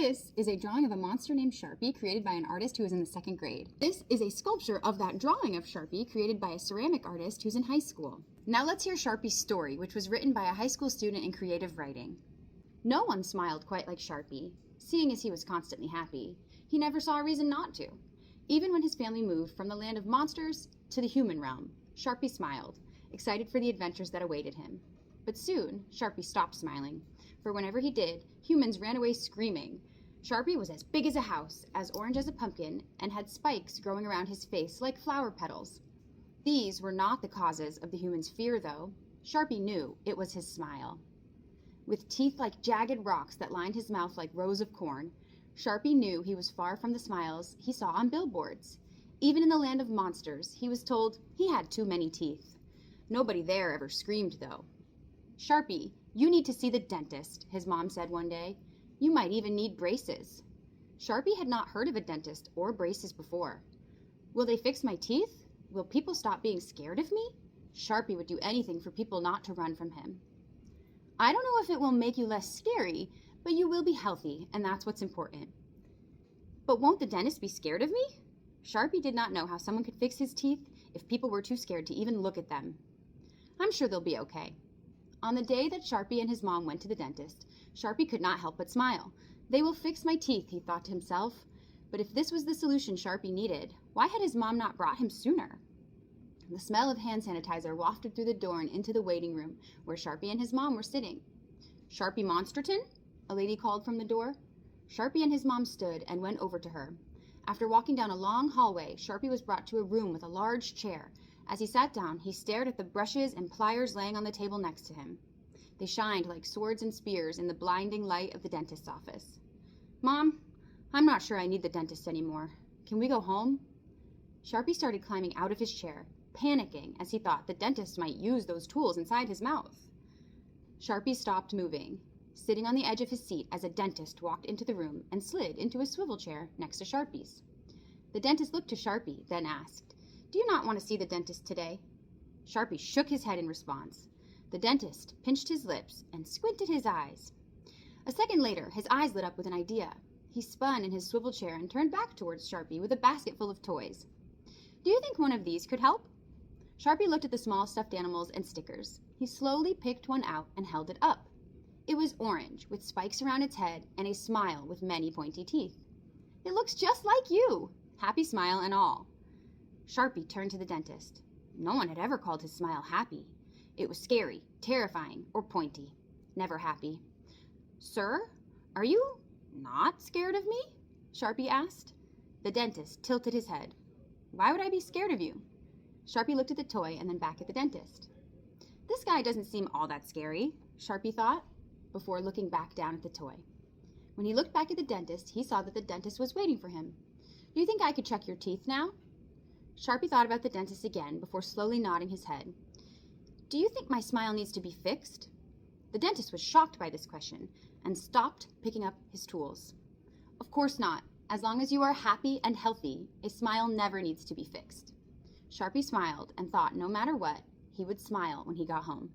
This is a drawing of a monster named Sharpie created by an artist who is in the 2nd grade. This is a sculpture of that drawing of Sharpie created by a ceramic artist who's in high school. Now let's hear Sharpie's story, which was written by a high school student in creative writing. No one smiled quite like Sharpie, seeing as he was constantly happy. He never saw a reason not to. Even when his family moved from the land of monsters to the human realm, Sharpie smiled, excited for the adventures that awaited him. But soon, Sharpie stopped smiling, for whenever he did, humans ran away screaming. Sharpie was as big as a house, as orange as a pumpkin, and had spikes growing around his face like flower petals. These were not the causes of the humans' fear, though. Sharpie knew it was his smile. With teeth like jagged rocks that lined his mouth like rows of corn, Sharpie knew he was far from the smiles he saw on billboards. Even in the land of monsters, he was told he had too many teeth. Nobody there ever screamed, though. "Sharpie, you need to see the dentist," his mom said one day. "You might even need braces." Sharpie had not heard of a dentist or braces before. "Will they fix my teeth? Will people stop being scared of me?" Sharpie would do anything for people not to run from him. "I don't know if it will make you less scary, but you will be healthy, and that's what's important." "But won't the dentist be scared of me?" Sharpie did not know how someone could fix his teeth if people were too scared to even look at them. "I'm sure they'll be okay." On the day that Sharpie and his mom went to the dentist, Sharpie could not help but smile. "They will fix my teeth," he thought to himself. But if this was the solution Sharpie needed, why had his mom not brought him sooner? The smell of hand sanitizer wafted through the door and into the waiting room where Sharpie and his mom were sitting. "Sharpie Monsterton?" a lady called from the door. Sharpie and his mom stood and went over to her. After walking down a long hallway, Sharpie was brought to a room with a large chair. As he sat down, he stared at the brushes and pliers laying on the table next to him. They shined like swords and spears in the blinding light of the dentist's office. "Mom, I'm not sure I need the dentist anymore. Can we go home?" Sharpie started climbing out of his chair, panicking as he thought the dentist might use those tools inside his mouth. Sharpie stopped moving, sitting on the edge of his seat as a dentist walked into the room and slid into a swivel chair next to Sharpie's. The dentist looked to Sharpie, then asked, "Do you not want to see the dentist today?" Sharpie shook his head in response. The dentist pinched his lips and squinted his eyes. A second later, his eyes lit up with an idea. He spun in his swivel chair and turned back towards Sharpie with a basket full of toys. "Do you think one of these could help?" Sharpie looked at the small stuffed animals and stickers. He slowly picked one out and held it up. It was orange, with spikes around its head and a smile with many pointy teeth. "It looks just like you!" Happy smile and all. Sharpie turned to the dentist. No one had ever called his smile happy. It was scary, terrifying, or pointy. Never happy. "Sir, are you not scared of me?" Sharpie asked. The dentist tilted his head. "Why would I be scared of you?" Sharpie looked at the toy and then back at the dentist. "This guy doesn't seem all that scary," Sharpie thought, before looking back down at the toy. When he looked back at the dentist, he saw that the dentist was waiting for him. "Do you think I could check your teeth now?" Sharpie thought about the dentist again before slowly nodding his head. "Do you think my smile needs to be fixed?" The dentist was shocked by this question and stopped picking up his tools. "Of course not. As long as you are happy and healthy, a smile never needs to be fixed." Sharpie smiled and thought no matter what, he would smile when he got home.